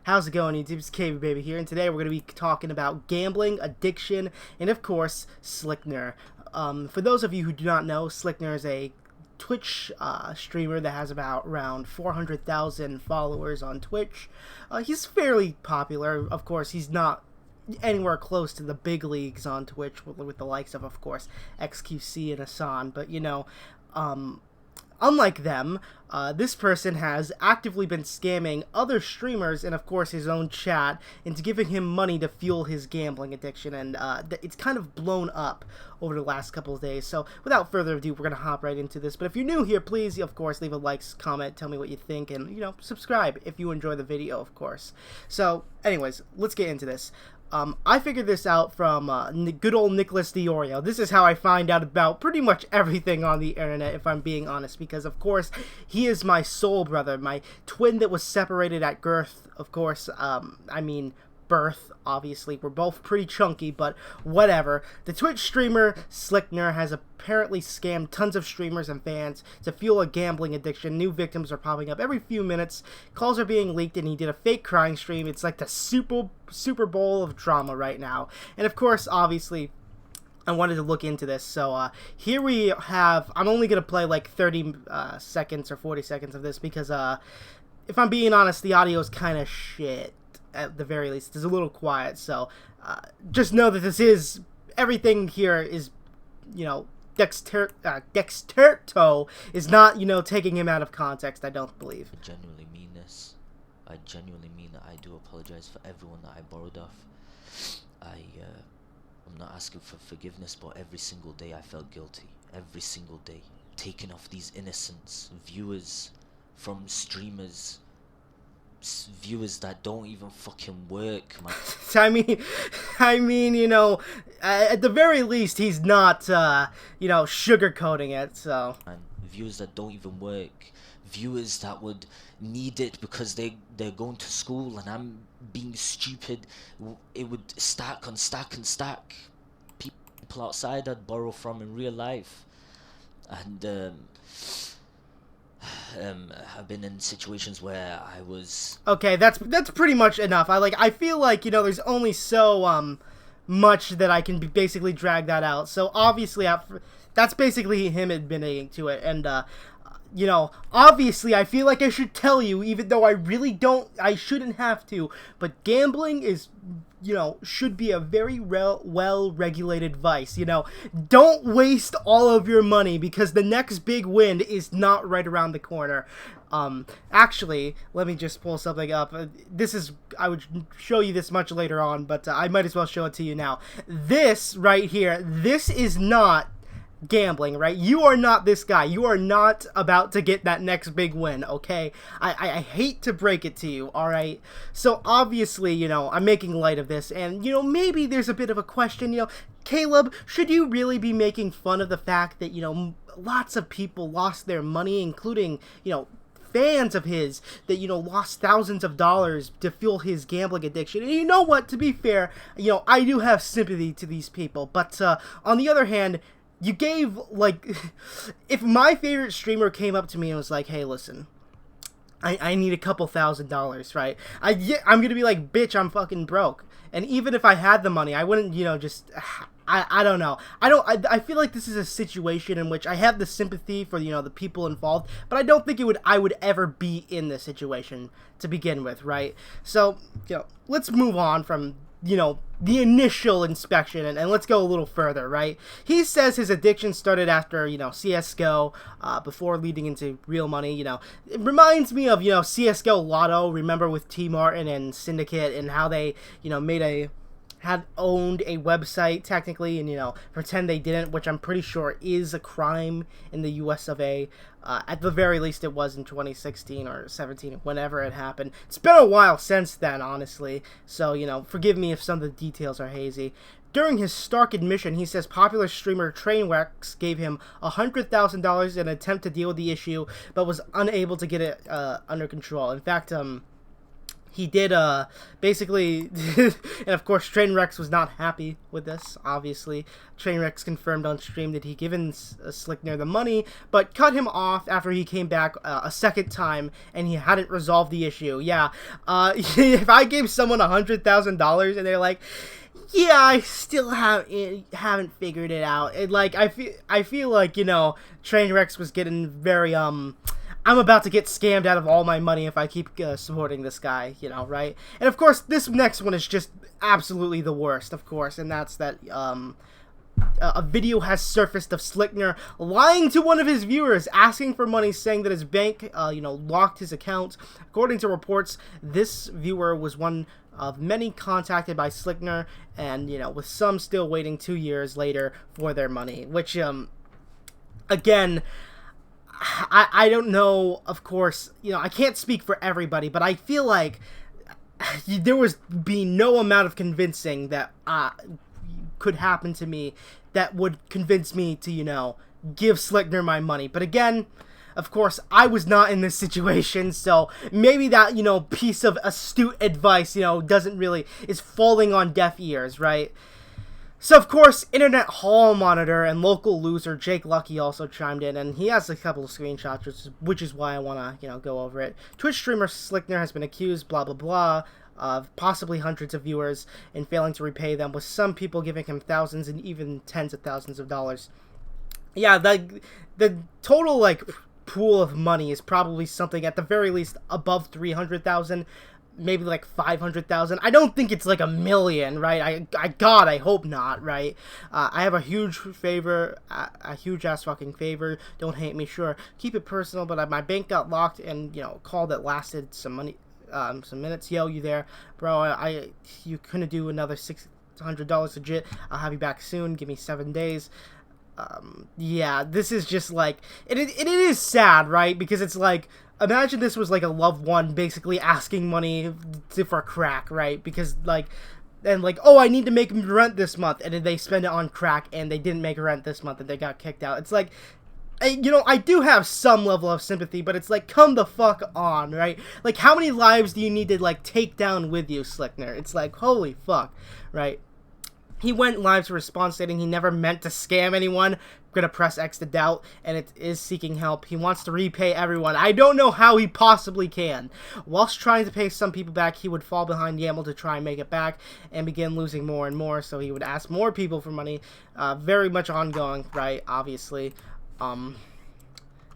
How's it going, YouTube? It's KB Baby here, and today we're going to be talking about gambling, addiction, and of course, SlikeR. For those of you who do not know, SlikeR is a Twitch streamer that has about around 400,000 followers on Twitch. He's fairly popular. Of course, he's not anywhere close to the big leagues on Twitch with the likes of course, XQC and Asan, but you know, unlike them, this person has actively been scamming other streamers and, of course, his own chat into giving him money to fuel his gambling addiction, and it's kind of blown up over the last couple of days. So, without further ado, we're going to hop right into this. But if you're new here, please, of course, leave a like, comment, tell me what you think, and, you know, subscribe if you enjoy the video, of course. So, anyways, let's get into this. I figured this out from good old Nicholas Diorio. This is how I find out about pretty much everything on the internet, if I'm being honest, because, of course, he is my soul brother, my twin that was separated at birth, of course. I mean, birth, obviously. We're both pretty chunky, but whatever. The Twitch streamer SlikeR has apparently scammed tons of streamers and fans to fuel a gambling addiction. New victims are popping up every few minutes. Calls are being leaked, and he did a fake crying stream. It's like the Super Bowl of drama right now. And of course, obviously, I wanted to look into this. So here we have, I'm only going to play like 30 seconds or 40 seconds of this because if I'm being honest, the audio is kind of shit. At the very least, it's a little quiet, so just know that this is, everything here is, you know, Dexterto is not, you know, taking him out of context, I don't believe. I genuinely mean this. I genuinely mean that. I do apologize for everyone that I borrowed off. I'm not asking for forgiveness, but every single day I felt guilty. Every single day. Taking off these innocents, viewers from streamers, viewers that don't even fucking work, man. I mean, you know, at the very least, he's not, you know, sugarcoating it, so. And viewers that don't even work, viewers that would need it because they're going to school, and I'm being stupid. It would stack on stack and stack. People outside I'd borrow from in real life, and I've been in situations where I was... Okay, that's pretty much enough. I feel like, you know, there's only so much that I can basically drag that out. So obviously, that's basically him admitting to it, and you know, obviously, I feel like I should tell you, even though I really don't, I shouldn't have to, but gambling is, you know, should be a very well-regulated vice, you know. Don't waste all of your money because the next big win is not right around the corner. Actually, let me just pull something up. I would show you this much later on, but I might as well show it to you now. This right here, this is not gambling, right? You are not this guy. You are not about to get that next big win, okay? I hate to break it to you, alright? So obviously, you know, I'm making light of this, and, you know, maybe there's a bit of a question, you know, Caleb, should you really be making fun of the fact that, you know, lots of people lost their money, including, you know, fans of his that, you know, lost thousands of dollars to fuel his gambling addiction? And you know what, to be fair, you know, I do have sympathy to these people, but on the other hand, you gave, like, if my favorite streamer came up to me and was like, hey, listen, I need a couple $1,000s, right? I'm gonna be like, bitch, I'm fucking broke. And even if I had the money, I wouldn't, you know, just, I don't know. I feel like this is a situation in which I have the sympathy for, you know, the people involved, but I don't think I would ever be in this situation to begin with, right? So, you know, let's move on from, you know, the initial inspection, and let's go a little further, right? He says his addiction started after, you know, CSGO, before leading into real money, you know. It reminds me of, you know, CSGO Lotto, remember, with T Martin and Syndicate, and how they, you know, had owned a website, technically, and, you know, pretend they didn't, which I'm pretty sure is a crime in the US of A. At the very least, it was in 2016 or 17, whenever it happened. It's been a while since then, honestly, so, you know, forgive me if some of the details are hazy. During his stark admission, he says popular streamer Trainwrecks gave him $100,000 in an attempt to deal with the issue, but was unable to get it under control. In fact, he did basically and of course Trainwrecks was not happy with this. Obviously Trainwrecks confirmed on stream that he given SlikeR the money but cut him off after he came back a second time and he hadn't resolved the issue. Yeah, if I gave someone $100,000 and they're like, yeah, I still haven't figured it out, I feel like, you know, Trainwrecks was getting very I'm about to get scammed out of all my money if I keep supporting this guy, you know, right? And of course, this next one is just absolutely the worst, of course, and that's that a video has surfaced of SlikeR lying to one of his viewers, asking for money, saying that his bank, you know, locked his account. According to reports, this viewer was one of many contacted by SlikeR, and, you know, with some still waiting 2 years later for their money, which, again, I don't know, of course, you know, I can't speak for everybody, but I feel like there was be no amount of convincing that could happen to me that would convince me to, you know, give SlikeR my money. But again, of course, I was not in this situation, so maybe that, you know, piece of astute advice, you know, is falling on deaf ears, right? So, of course, Internet Hall Monitor and local loser Jake Lucky also chimed in, and he has a couple of screenshots, which is why I want to, you know, go over it. Twitch streamer SlikeR has been accused, blah, blah, blah, of possibly hundreds of viewers and failing to repay them, with some people giving him thousands and even tens of thousands of dollars. Yeah, the total, like, pool of money is probably something at the very least above 300,000. Maybe like 500,000. I don't think it's like 1 million, right? God, I hope not, right? I have a huge favor, a huge ass fucking favor. Don't hate me, sure. Keep it personal, but my bank got locked, and, you know, a call that lasted some money, some minutes. Yo, you there, bro? You couldn't do another $600 legit. I'll have you back soon. Give me 7 days. Yeah, this is just like it is sad, right? Because it's like, imagine this was like a loved one basically asking money for crack, right? Because oh, I need to make rent this month, and then they spend it on crack, and they didn't make rent this month, and they got kicked out. It's like, you know, I do have some level of sympathy, but it's like, come the fuck on, right? Like, how many lives do you need to, like, take down with you, SlikeR? It's like, holy fuck, right? He went live to respond, stating he never meant to scam anyone. I'm gonna press X to doubt, and it is seeking help. He wants to repay everyone. I don't know how he possibly can. Whilst trying to pay some people back, he would fall behind Yaml to try and make it back, and begin losing more and more, so he would ask more people for money. Very much ongoing, right, obviously.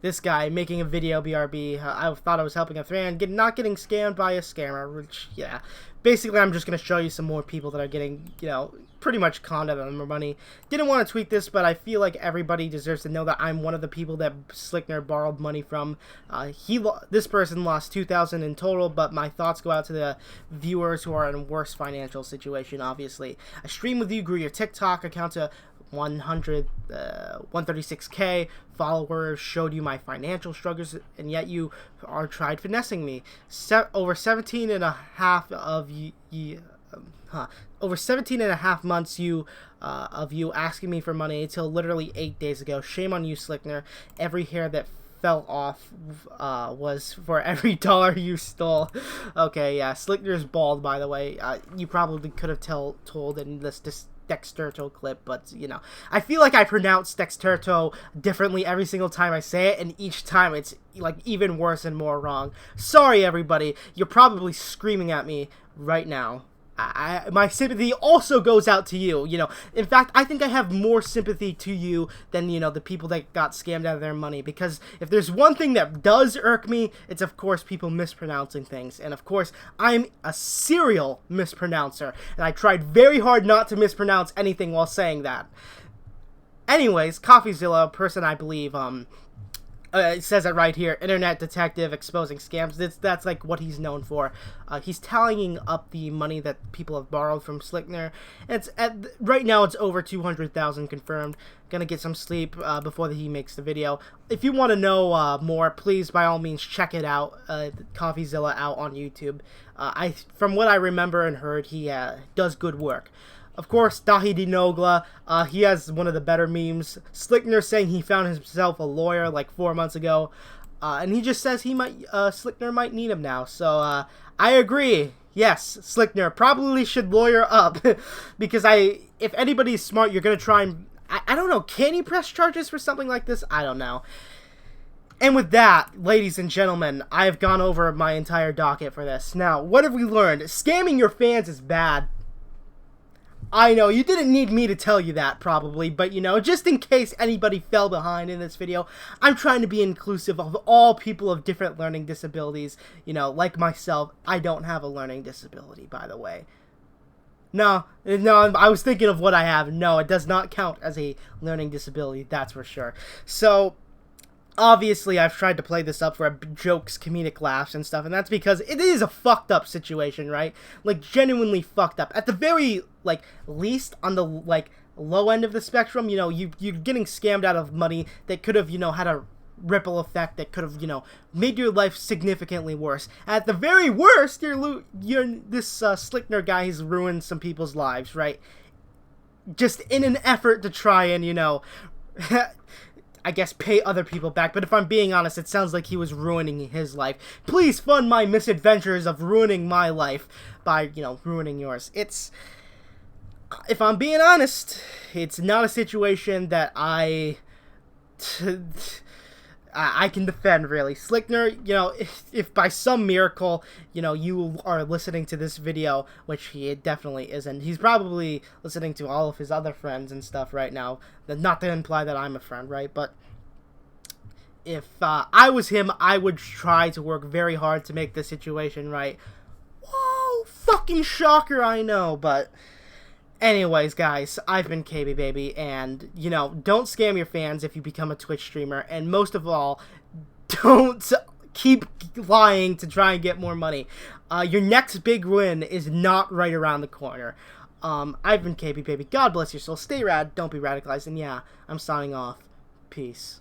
This guy making a video, BRB, I thought I was helping a fan, not getting scammed by a scammer, which, yeah. Basically, I'm just going to show you some more people that are getting, you know, pretty much conned out of their money. Didn't want to tweet this, but I feel like everybody deserves to know that I'm one of the people that SlikeR borrowed money from. This person lost $2,000 in total, but my thoughts go out to the viewers who are in a worse financial situation, obviously. I stream with you, grew your TikTok account to 136k followers, showed you my financial struggles, and yet you are tried finessing me. Over 17 and a half months of you asking me for money until literally 8 days ago. Shame on you, SlikeR. Every hair that fell off was for every dollar you stole. Okay, yeah, SlikeR's bald, by the way. You probably could have told in this Dexterto clip, but, you know, I feel like I pronounce Dexterto differently every single time I say it, and each time it's, like, even worse and more wrong. Sorry, everybody. You're probably screaming at me right now. My sympathy also goes out to you, you know. In fact, I think I have more sympathy to you than, you know, the people that got scammed out of their money, because if there's one thing that does irk me, it's, of course, people mispronouncing things, and, of course, I'm a serial mispronouncer, and I tried very hard not to mispronounce anything while saying that. Anyways, CoffeeZilla, a person I believe, it says it right here, internet detective exposing scams. That's like what he's known for. He's tallying up the money that people have borrowed from SlikeR. Right now it's over 200,000 confirmed. Gonna get some sleep before he makes the video. If you want to know more, please by all means check it out. CoffeeZilla out on YouTube. From what I remember and heard, he does good work. Of course, Dahidi Nogla, he has one of the better memes. SlikeR saying he found himself a lawyer like 4 months ago, and he just says SlikeR might need him now. So I agree. Yes, SlikeR probably should lawyer up because if anybody's smart, you're gonna try and I don't know. Can you press charges for something like this? I don't know. And with that, ladies and gentlemen, I have gone over my entire docket for this. Now, what have we learned? Scamming your fans is bad. I know, you didn't need me to tell you that, probably, but, you know, just in case anybody fell behind in this video, I'm trying to be inclusive of all people of different learning disabilities. You know, like myself, I don't have a learning disability, by the way. No, I was thinking of what I have. No, it does not count as a learning disability, that's for sure. So, obviously, I've tried to play this up for jokes, comedic laughs, and stuff, and that's because it is a fucked up situation, right? Like, genuinely fucked up. At the very, like, least, on the, like, low end of the spectrum, you know, you're getting scammed out of money that could have, you know, had a ripple effect that could have, you know, made your life significantly worse. At the very worst, this SlikeR guy has ruined some people's lives, right? Just in an effort to try and, you know, I guess pay other people back, but if I'm being honest, it sounds like he was ruining his life. Please fund my misadventures of ruining my life by, you know, ruining yours. If I'm being honest, it's not a situation that I can defend, really. SlikeR, you know, if by some miracle, you know, you are listening to this video, which he definitely isn't, he's probably listening to all of his other friends and stuff right now, not to imply that I'm a friend, right, but if I was him, I would try to work very hard to make the situation right. Whoa, fucking shocker, I know, but anyways, guys, I've been KB Baby, and, you know, don't scam your fans if you become a Twitch streamer, and most of all, don't keep lying to try and get more money. Your next big win is not right around the corner. I've been KB Baby. God bless your soul. Stay rad, don't be radicalized, and yeah, I'm signing off. Peace.